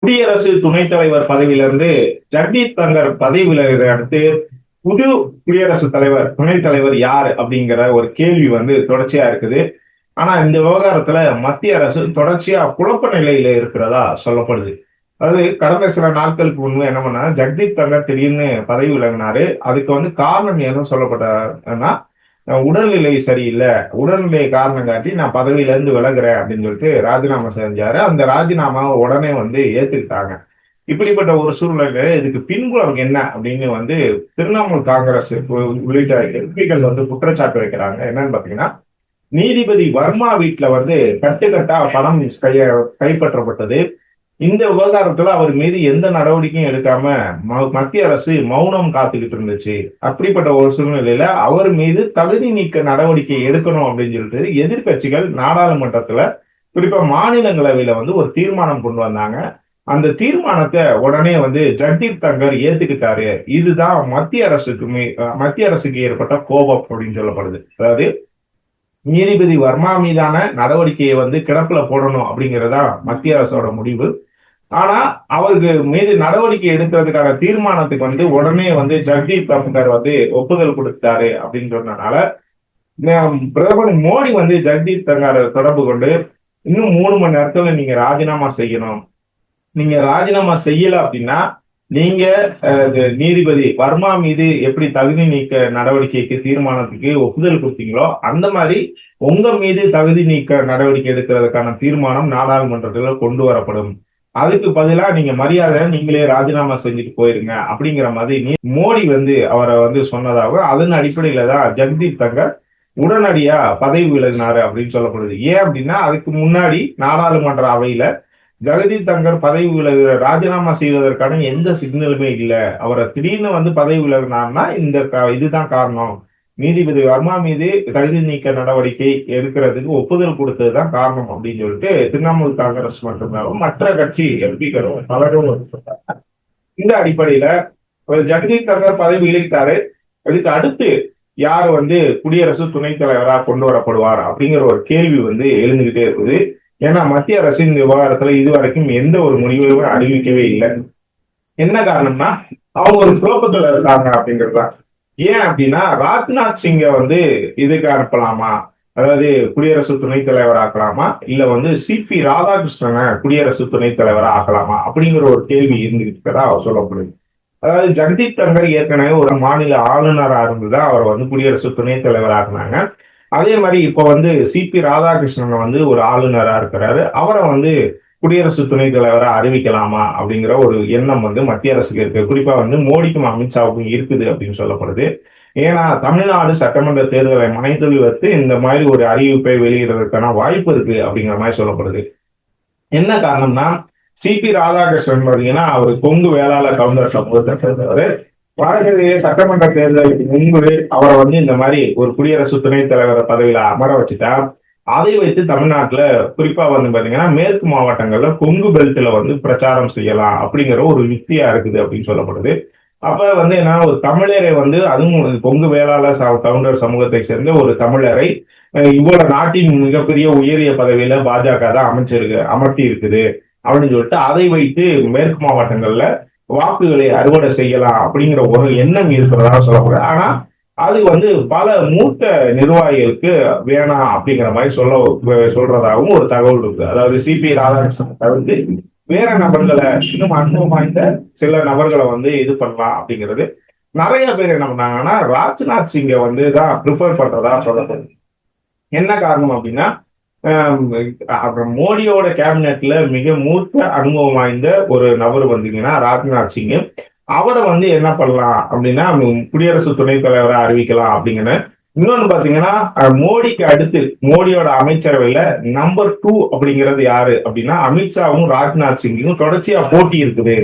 குடியரசு துணைத் தலைவர் பதவியிலிருந்து ஜக்தீப் தங்கர் பதவி விலகுவதை அடுத்து புது குடியரசுத் தலைவர் துணைத் தலைவர் யார் அப்படிங்கிற ஒரு கேள்வி தொடர்ச்சியா இருக்குது. ஆனா இந்த விவகாரத்துல மத்திய அரசு தொடர்ச்சியா குழப்ப நிலையில இருக்கிறதா சொல்லப்படுது. அதாவது கடந்த சில நாட்களுக்கு முன்பு என்ன பண்ணா ஜக்தீப் தங்கர் திடீர்னு பதவி விலகினாரு. அதுக்கு காரணம் என்ன சொல்லப்பட்டதுன்னா, உடல்நிலை சரியில்லை, உடல்நிலை காரணம் காட்டி நான் பதவியில இருந்து விலகுறேன் அப்படின்னு சொல்லிட்டு ராஜினாமா செஞ்சாரு. அந்த ராஜினாமாவை உடனே ஏத்துக்கிட்டாங்க. இப்படிப்பட்ட ஒரு சூழ்நிலையில இதுக்கு பின்புலம் என்ன அப்படின்னு திரிணாமுல் காங்கிரஸ் உள்ளிட்ட எம்பிக்கள் குற்றச்சாட்டு வைக்கிறாங்க. என்னன்னு பாத்தீங்கன்னா, நீதிபதி வர்மா வீட்டுல கட்டுக்கட்டா பணம் கைப்பற்றப்பட்டது. இந்த விவகாரத்துல அவர் மீது எந்த நடவடிக்கையும் எடுக்காம மத்திய அரசு மௌனம் காத்துக்கிட்டு இருந்துச்சு. அப்படிப்பட்ட ஒரு சூழ்நிலையில அவர் மீது தகுதி நீக்க நடவடிக்கை எடுக்கணும் அப்படின்னு சொல்லிட்டு எதிர்கட்சிகள் நாடாளுமன்றத்துல, குறிப்பா மாநிலங்களவையில ஒரு தீர்மானம் கொண்டு வந்தாங்க. அந்த தீர்மானத்தை உடனே ஜக்தீப் தங்கர் ஏத்துக்கிட்டாரு. இதுதான் மத்திய அரசுக்கு ஏற்பட்ட கோபம் அப்படின்னு சொல்லப்படுது. அதாவது நீதிபதி வர்மா மீதான நடவடிக்கையை கிடப்புல போடணும் அப்படிங்கறதா மத்திய அரசோட முடிவு. ஆனா அவருக்கு மீது நடவடிக்கை எடுக்கிறதுக்கான தீர்மானத்துக்கு உடனே ஜக்தீப் தங்கர் ஒப்புதல் கொடுத்தாரு அப்படின்னு சொன்னனால, பிரதமர் மோடி ஜக்தீப் தங்கரை தொடர்பு கொண்டு இன்னும் 3 மணி நேரத்துல நீங்க ராஜினாமா செய்யணும், நீங்க ராஜினாமா செய்யல அப்படின்னா நீங்க நீதிபதி வர்மா மீது எப்படி தகுதி நீக்க நடவடிக்கைக்கு தீர்மானத்துக்கு ஒப்புதல் கொடுத்தீங்களோ அந்த மாதிரி உங்க மீது தகுதி நீக்க நடவடிக்கை எடுக்கிறதுக்கான தீர்மானம் நாடாளுமன்றத்துல கொண்டு வரப்படும். அதுக்கு பதிலா நீங்க மரியாதை நீங்களே ராஜினாமா செஞ்சுட்டு போயிருங்க அப்படிங்கிற மாதிரி மோடி அவரை சொன்னதாகவும், அதன் அடிப்படையில தான் ஜக்தீப் தங்கர் உடனடியா பதவி விலகினாரு அப்படின்னு சொல்லப்படுது. ஏன் அப்படின்னா, அதுக்கு முன்னாடி நாடாளுமன்ற அவையில ஜெகதீப் தங்கர் பதவி விலகு ராஜினாமா செய்வதற்கான எந்த சிக்னலுமே இல்ல. அவரை திடீர்னு பதவி விலகினார்னா இதுதான் காரணம், நீதிபதி வர்மா மீது தகுதி நீக்க நடவடிக்கை எடுக்கிறதுக்கு ஒப்புதல் கொடுத்ததுதான் காரணம் அப்படின்னு சொல்லிட்டு திரிணாமுல் காங்கிரஸ் மட்டும்தான் மற்ற கட்சி எம்பிக்களும் பலரும் சொல்றாங்க. இந்த அடிப்படையில ஜெகதீப் தங்கர் பதவி விலகிட்டாரு. அதுக்கு அடுத்து யார் குடியரசு துணைத் தலைவரா கொண்டு வரப்படுவார் அப்படிங்கிற ஒரு கேள்வி எழுந்துகிட்டே இருக்குது. ஏன்னா மத்திய அரசு இந்த விவகாரத்துல இதுவரைக்கும் எந்த ஒரு முடிவையும் அறிவிக்கவே இல்லை. என்ன காரணம்னா, அவங்க ஒரு குழப்பத்துல இருக்காங்க அப்படிங்கிறதுதான். ஏன் அப்படின்னா, ராஜ்நாத் சிங்க இதுக்கு அனுப்பலாமா, அதாவது குடியரசு துணைத் தலைவர் ஆக்கலாமா, இல்ல சிபி ராதாகிருஷ்ணனை குடியரசு துணைத் தலைவர் ஆக்கலாமா அப்படிங்கிற ஒரு கேள்வி இருந்துகிட்டு இருக்கதா சொல்லப்படுது. அதாவது ஜக்தீப் தங்கர் ஏற்கனவே ஒரு மாநில ஆளுநரா இருந்துதான் அவர் குடியரசு துணைத் தலைவர் ஆக்குனாங்க. அதே மாதிரி இப்ப சிபி ராதாகிருஷ்ணன் ஒரு ஆளுநரா இருக்கிறாரு. அவரை குடியரசு துணைத் தலைவரா அறிவிக்கலாமா அப்படிங்கிற ஒரு எண்ணம் மத்திய அரசுக்கு இருக்கு. குறிப்பா மோடிக்கும் அமித்ஷாவுக்கும் இருக்குது அப்படின்னு சொல்லப்படுது. ஏன்னா தமிழ்நாடு சட்டமன்ற தேர்தலை மனைத்தொழி வைத்து இந்த மாதிரி ஒரு அறிவிப்பை வெளியிடுவதற்கான வாய்ப்பு இருக்கு அப்படிங்கிற மாதிரி சொல்லப்படுது. என்ன காரணம்னா, சிபி ராதாகிருஷ்ணன் பாத்தீங்கன்னா அவர் கொங்கு வேளாளர் கவுண்டர் சமூகத்தை சேர்ந்தவர். வரக்கூடிய சட்டமன்ற தேர்தலுக்கு முன்பு அவரை இந்த மாதிரி ஒரு குடியரசு துணைத் தலைவர் பதவியில அமர வச்சுட்டா, அதை வைத்து தமிழ்நாட்டுல குறிப்பா பாத்தீங்கன்னா மேற்கு மாவட்டங்கள்ல கொங்கு பெல்ட்ல பிரச்சாரம் செய்யலாம் அப்படிங்கிற ஒரு யுக்தியா இருக்குது அப்படின்னு சொல்லப்படுது. அப்ப என்ன, ஒரு தமிழரை அதுவும் கொங்கு வேளாளர் கவுண்டர் சமூகத்தை சேர்ந்த ஒரு தமிழரை இவ்வளவு நாட்டின் மிகப்பெரிய உயரிய பதவியில பாஜக தான் அமர்த்தி இருக்குது அப்படின்னு சொல்லிட்டு அதை வைத்து மேற்கு மாவட்டங்கள்ல வாக்குகளை அறுவடை செய்யலாம் அப்படிங்கிற ஒரு எண்ணம் இருக்கிறதா சொல்லப்படுது. ஆனா அது பல மூத்த நிர்வாகிகளுக்கு வேணாம் அப்படிங்கிற மாதிரி சொல்றதாகவும் ஒரு தகவல் இருக்கு. அதாவது சிபி ராதாகிருஷ்ணன் தவிர்த்து வேற நபர்களை, இன்னும் அனுபவம் வாய்ந்த சில நபர்களை இது பண்ணலாம் அப்படிங்கிறது நிறைய பேர் என்ன பண்ணாங்கன்னா, ராஜ்நாத் சிங்க தான் ப்ரிஃபர் பண்றதா சொல்லப்படுது. என்ன காரணம் அப்படின்னா, மோடியோட கேபினெட்ல மிக மூத்த அனுபவம் வாய்ந்த ஒரு நபர் ராஜ்நாத் சிங். அவரை என்ன பண்ணலாம் அப்படின்னா குடியரசு துணைத் தலைவரை அறிவிக்கலாம் அப்படிங்கிற. இன்னொன்னு பாத்தீங்கன்னா, மோடிக்கு அடுத்து மோடியோட அமைச்சரவையில நம்பர் 2 அப்படிங்கிறது யாரு அப்படின்னா அமித்ஷாவும் ராஜ்நாத் சிங்கும் தொடர்ச்சியா போட்டி இருக்குது.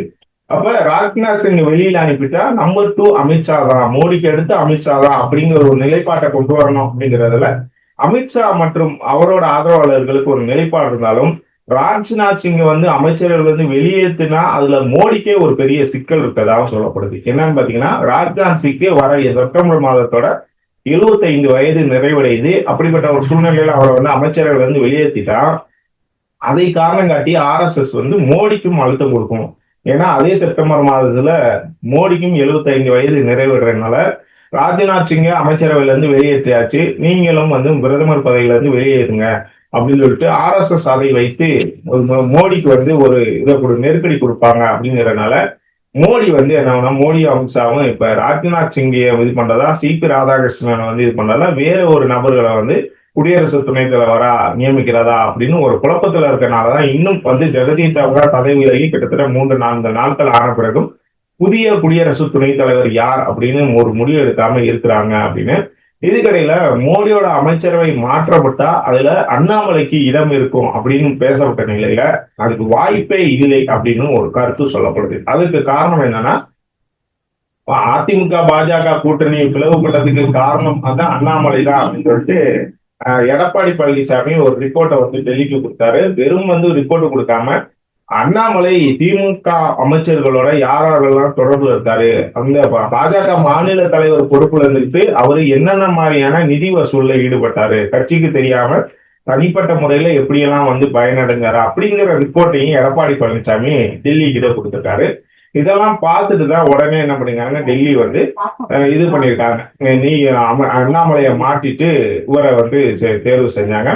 அப்ப ராஜ்நாத் சிங் வெளியில அனுப்பிட்டா நம்பர் 2 அமித்ஷா தான், மோடிக்கு அடுத்து அமித்ஷா தான் அப்படிங்கிற ஒரு நிலைப்பாட்டை கொண்டு வரணும் அப்படிங்கிறதுல அமித்ஷா மற்றும் அவரோட ஆதரவாளர்களுக்கு ஒரு நிலைப்பாடு இருந்தாலும், ராஜ்நாத் சிங் அமைச்சர்கள் வெளியேற்றினா அதுல மோடிக்கே ஒரு பெரிய சிக்கல் இருக்கதாக சொல்லப்படுது. என்னன்னு பாத்தீங்கன்னா, ராஜ்நாத் சிங்க்கு வர செப்டம்பர் மாதத்தோட 75 வயது நிறைவடையுது. அப்படிப்பட்ட ஒரு சூழ்நிலையில அவரை அமைச்சர்கள் வெளியேற்றிட்டா அதை காரணம் காட்டி RSS வந்து மோடிக்கும் அழுத்தம் கொடுக்கும். ஏன்னா அதே செப்டம்பர் மாதத்துல மோடிக்கும் 75 வயது நிறைவேறதுனால ராஜ்நாத் சிங்கை அமைச்சரவையில இருந்து வெளியேற்றியாச்சு, நீங்களும் வந்து பிரதமர் பதவியில இருந்து வெளியேறுங்க அப்படின்னு சொல்லிட்டு RSS அதை வைத்து மோடிக்கு வந்து ஒரு நெருக்கடி கொடுப்பாங்க அப்படிங்கறதுனால மோடி வந்து என்ன மோடி அமித்ஷாவும் இப்ப ராஜ்நாத் சிங்கை இது பண்றதா, CP ராதாகிருஷ்ணன் வந்து இது பண்றதா, வேற ஒரு நபர்களை வந்து குடியரசு துணைத் தலைவரா நியமிக்கிறதா அப்படின்னு ஒரு குழப்பத்துல இருக்கனாலதான் இன்னும் வந்து ஜெகதீப் தங்கர் பதவி விலகி கிட்டத்தட்ட 3-4 நாட்கள் ஆன பிறகும் புதிய குடியரசு துணைத் தலைவர் யார் அப்படின்னு ஒரு முடிவு எடுக்காம இருக்கிறாங்க அப்படின்னு. இதுக்கிடையில மோடியோட அமைச்சரவை மாற்றப்பட்டா அதுல அண்ணாமலைக்கு இடம் இருக்கும் அப்படின்னு பேசப்பட்ட நிலையில அதுக்கு வாய்ப்பே இல்லை அப்படின்னு ஒரு கருத்து சொல்லப்படுது. அதுக்கு காரணம் என்னன்னா, அதிமுக பாஜக கூட்டணி பிளவுபட்டதுக்கு காரணம் வந்து அண்ணாமலை தான் அப்படின்னு சொல்லிட்டு எடப்பாடி பழனிசாமி ஒரு ரிப்போர்ட்டை வந்து டெல்லிக்கு கொடுத்தாரு. வெறும் வந்து ரிப்போர்ட் கொடுக்காம அண்ணாமலை திமுக அமைச்சர்களோட யாரெல்லாம் தொடர்பு இருக்காரு, அந்த பாஜக மாநில தலைவர் பொறுப்புல இருந்துட்டு அவரு என்னென்ன மாதிரியான நிதி வசூல்ல ஈடுபட்டாரு, கட்சிக்கு தெரியாம தனிப்பட்ட முறையில எப்படியெல்லாம் வந்து பயனடைஞ்சாரு அப்படிங்கிற ரிப்போர்ட்டையும் எடப்பாடி பழனிசாமி டெல்லி கிட்ட கொடுத்துருக்காரு. இதெல்லாம் பார்த்துட்டு தான் உடனே என்ன பண்ணிருக்காங்க, டெல்லி வந்து இது பண்ணிருக்காங்க, நீ அண்ணாமலையை மாட்டிட்டு இவரை வந்து தேர்வு செஞ்சாங்க.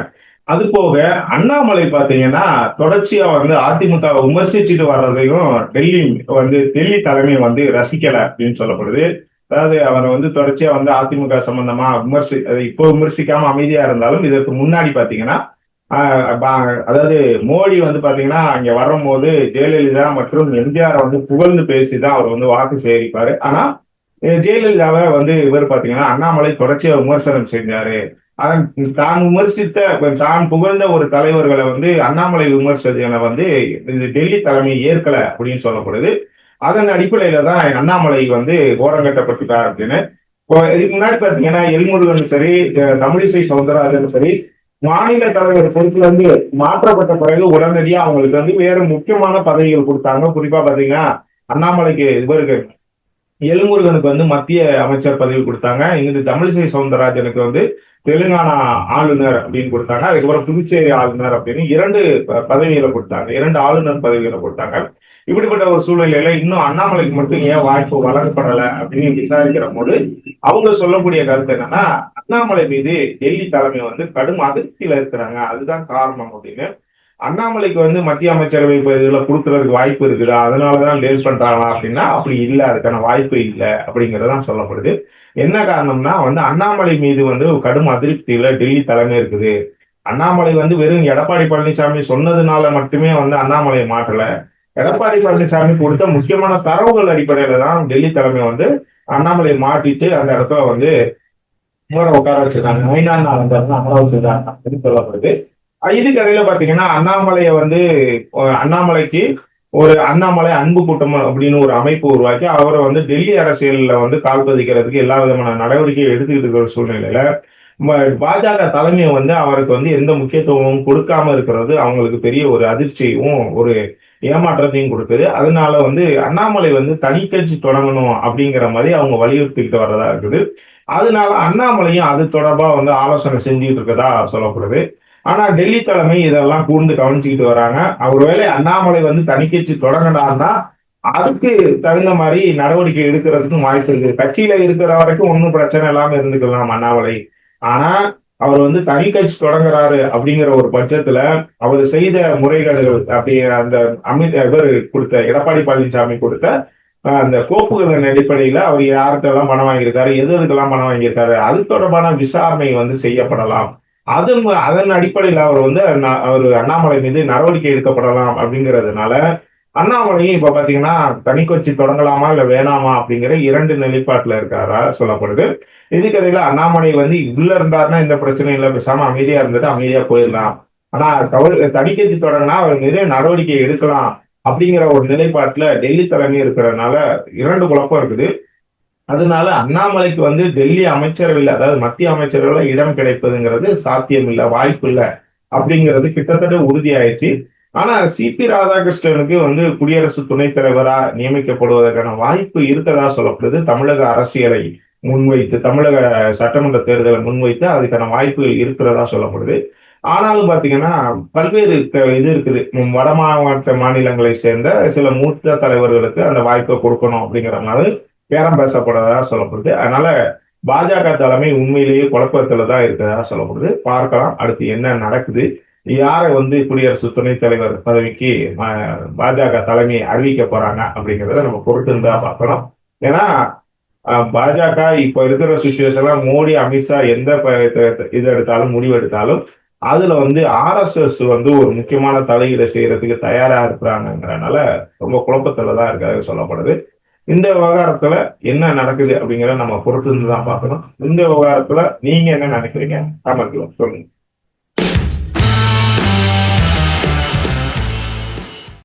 அது போக அண்ணாமலை பாத்தீங்கன்னா தொடர்ச்சியா வந்து அதிமுக விமர்சிச்சுட்டு வர்றதையும் டெல்லி தலைமை வந்து ரசிக்கல அப்படின்னு சொல்லப்படுது. அதாவது அவரை வந்து தொடர்ச்சியா வந்து அதிமுக சம்பந்தமா இப்போ விமர்சிக்காம அமைதியா இருந்தாலும் இதற்கு முன்னாடி பாத்தீங்கன்னா அதாவது மோடி வந்து பாத்தீங்கன்னா அங்க வரும்போது ஜெயலலிதா மற்றும் எம்ஜிஆர் வந்து புகழ்ந்து பேசிதான் அவர் வந்து வாக்கு சேகரிப்பாரு. ஆனா ஜெயலலிதாவை வந்து இவர் பாத்தீங்கன்னா அண்ணாமலை தொடர்ச்சியா விமர்சனம் செஞ்சாரு. தான் புகழ்ந்த ஒரு தலைவர்களை வந்து அண்ணாமலை விமர்சனங்களை வந்து டெல்லி தலைமை ஏற்கல அப்படின்னு சொல்லப்படுது. அதன் அடிப்படையில தான் அண்ணாமலை வந்து ஓரங்கட்டப்பட்டுட்டார் அப்படின்னு. இதுக்கு முன்னாடி பாத்தீங்கன்னா எல்முருகனும் சரி, தமிழிசை சவுந்தரராஜனும் சரி, மாநில தலைவர் பொறுப்புல இருந்து மாற்றப்பட்ட பிறகு உடனடியா அவங்களுக்கு வந்து வேற முக்கியமான பதவிகள் கொடுத்தாங்க. குறிப்பா பாத்தீங்கன்னா அண்ணாமலைக்கு இவருக்கு எல்முருகனுக்கு வந்து மத்திய அமைச்சர் பதவி கொடுத்தாங்க. இங்கிட்டு தமிழிசை சவுந்தரராஜனுக்கு வந்து தெலுங்கானா ஆளுநர் அப்படின்னு கொடுத்தாங்க. அதுக்கப்புறம் புதுச்சேரி ஆளுநர் அப்படின்னு 2 பதவிகளை கொடுத்தாங்க, 2 ஆளுநர் பதவிகளை கொடுத்தாங்க. இப்படிப்பட்ட ஒரு சூழ்நிலையில இன்னும் அண்ணாமலைக்கு மட்டும் ஏன் வாய்ப்பு வழங்கப்படலை அப்படின்னு விசாரிக்கிற போது அவங்க சொல்லக்கூடிய கருத்து என்னன்னா, அண்ணாமலை மீது டெல்லி தலைமை வந்து கடும் அதிருப்தியில இருக்கிறாங்க, அதுதான் காரணம் அப்படின்னு. அண்ணாமலைக்கு வந்து மத்திய அமைச்சரவை பதவிகளை கொடுக்கறதுக்கு வாய்ப்பு இருக்குதா, அதனாலதான் லேட் பண்றாங்களா அப்படின்னா அப்படி இல்லை, அதுக்கான வாய்ப்பு இல்லை அப்படிங்கறதான் சொல்லப்படுது. என்ன காரணம்னா வந்து அண்ணாமலை மீது வந்து கடும் அதிருப்தியில டெல்லி தலைமை இருக்குது. அண்ணாமலை வந்து வெறும் எடப்பாடி பழனிசாமி சொன்னதுனால மட்டுமே வந்து அண்ணாமலை மாற்றல, எடப்பாடி பழனிசாமி கொடுத்த முக்கியமான தரவுகள் அடிப்படையில தான் டெல்லி தலைமை வந்து அண்ணாமலை மாட்டிட்டு அந்த இடத்துல வந்து உட்கார வச்சிருக்காங்க, 9 நாள் அமர வச்சிருக்காங்க அப்படின்னு சொல்லப்படுது. இதுக்கடையில பாத்தீங்கன்னா அண்ணாமலைக்கு ஒரு அண்ணாமலை அன்பு கூட்டம் அப்படின்னு ஒரு அமைப்பு உருவாக்கி அவரை வந்து டெல்லி அரசியல்ல வந்து கால் பதிக்கிறதுக்கு எல்லா விதமான நடவடிக்கையை எடுத்துக்கிட்டு இருக்கிற சூழ்நிலையில பாஜக தலைமையை வந்து அவருக்கு வந்து எந்த முக்கியத்துவமும் கொடுக்காம இருக்கிறது அவங்களுக்கு பெரிய ஒரு அதிர்ச்சியும் ஒரு ஏமாற்றத்தையும் கொடுக்குது. அதனால வந்து அண்ணாமலை வந்து தனி கட்சி தொடங்கணும் அப்படிங்கிற மாதிரி அவங்க வலியுறுத்திக்கிட்டு வர்றதா இருக்குது. அதனால அண்ணாமலையும் அது தொடர்பா வந்து ஆலோசனை செஞ்சுட்டு இருக்கதா சொல்லப்படுது. ஆனா டெல்லி தலைமை இதெல்லாம் கூர்ந்து கவனிச்சுக்கிட்டு வராங்க. ஒருவேளை அண்ணாமலை வந்து தனி கட்சி தொடங்கினான்னா அதுக்கு தகுந்த மாதிரி நடவடிக்கை எடுக்கிறதுக்கும் வாய்ப்பு இருக்கு. கட்சியில இருக்கிற வரைக்கும் ஒன்றும் பிரச்சனை இல்லாம இருந்துக்கலாம் அண்ணாமலை. ஆனா அவர் வந்து தனி கட்சி தொடங்குறாரு அப்படிங்கிற ஒரு பட்சத்துல அவர் செய்த முறைகேடுகள் அப்படிங்கிற அந்த இவர் கொடுத்த எடப்பாடி பழனிசாமி கொடுத்த அந்த கோப்புகளின் அடிப்படையில அவர் யார்கிட்டெல்லாம் பணம் வாங்கியிருக்காரு, எதுக்கெல்லாம் பணம் வாங்கியிருக்காரு, அது தொடர்பான விசாரணை வந்து செய்யப்படலாம். அதன் அடிப்படையில் அவர் வந்து அண்ணாமலை மீது நடவடிக்கை எடுக்கப்படலாம் அப்படிங்கிறதுனால அண்ணாமலையும் இப்ப பாத்தீங்கன்னா தனி கட்சி தொடங்கலாமா இல்ல வேணாமா அப்படிங்கிற 2 நிலைப்பாட்டுல இருக்காரா சொல்லப்படுது. இதுக்கடையில அண்ணாமலை வந்து உள்ள இருந்தாருன்னா இந்த பிரச்சனை இல்லை, பேசாம அமைதியா இருந்துட்டு அமைதியா போயிடலாம். ஆனா தனி கட்சி தொடங்கினா அவர் மீது நடவடிக்கை எடுக்கலாம் அப்படிங்கிற ஒரு நிலைப்பாட்டுல டெல்லி தலைமை இருக்கிறதுனால 2 குழப்பம் இருக்குது. அதனால அண்ணாமலைக்கு வந்து டெல்லி அமைச்சரவையில் அதாவது மத்திய அமைச்சரவையில இடம் கிடைப்பதுங்கிறது சாத்தியம் இல்லை, வாய்ப்பு இல்லை அப்படிங்கிறது கிட்டத்தட்ட உறுதியாயிடுச்சு. ஆனா சிபி ராதாகிருஷ்ணனுக்கு வந்து குடியரசு துணைத் தலைவரா நியமிக்கப்படுவதற்கான வாய்ப்பு இருக்கதா சொல்லப்படுது. தமிழக அரசியலை முன்வைத்து, தமிழக சட்டமன்ற தேர்தலை முன்வைத்து அதுக்கான வாய்ப்பு இருக்கிறதா சொல்லப்படுது. ஆனாலும் பாத்தீங்கன்னா பல்வேறு இது இருக்குது. வட மாவட்ட மாநிலங்களை சேர்ந்த சில மூத்த தலைவர்களுக்கு அந்த வாய்ப்பை கொடுக்கணும் அப்படிங்கிற மாதிரி பேரம் பேசப்படுறதா சொல்லப்படுது. அதனால பாஜக தலைமை உண்மையிலேயே குழப்பத்துல தான் இருக்கிறதா சொல்லப்படுது. பார்க்கலாம் அடுத்து என்ன நடக்குது. யாரை குடியரசு துணைத் தலைவர் பதவிக்கு பாஜக தலைமையை அறிவிக்க போறாங்க அப்படிங்கிறத நம்ம பொறுத்து இருந்தா பார்க்கணும். ஏன்னா பாஜக இப்ப இருக்கிற சுச்சுவேஷன்ல மோடி, அமித்ஷா எந்த இது எடுத்தாலும் முடிவு எடுத்தாலும் அதுல RSS ஒரு முக்கியமான தலையீடு செய்யறதுக்கு தயாரா இருக்கிறாங்கிறதுனால ரொம்ப குழப்பத்துலதான் இருக்காது சொல்லப்படுது. இந்த விவகாரத்துல என்ன நடக்குது அப்படிங்கிறத நம்ம பொறுத்து இருந்து தான் பார்க்கணும். இந்த விவகாரத்துல நீங்க என்ன நினைக்கிறீங்க? ஆமாம் சொல்லுங்க.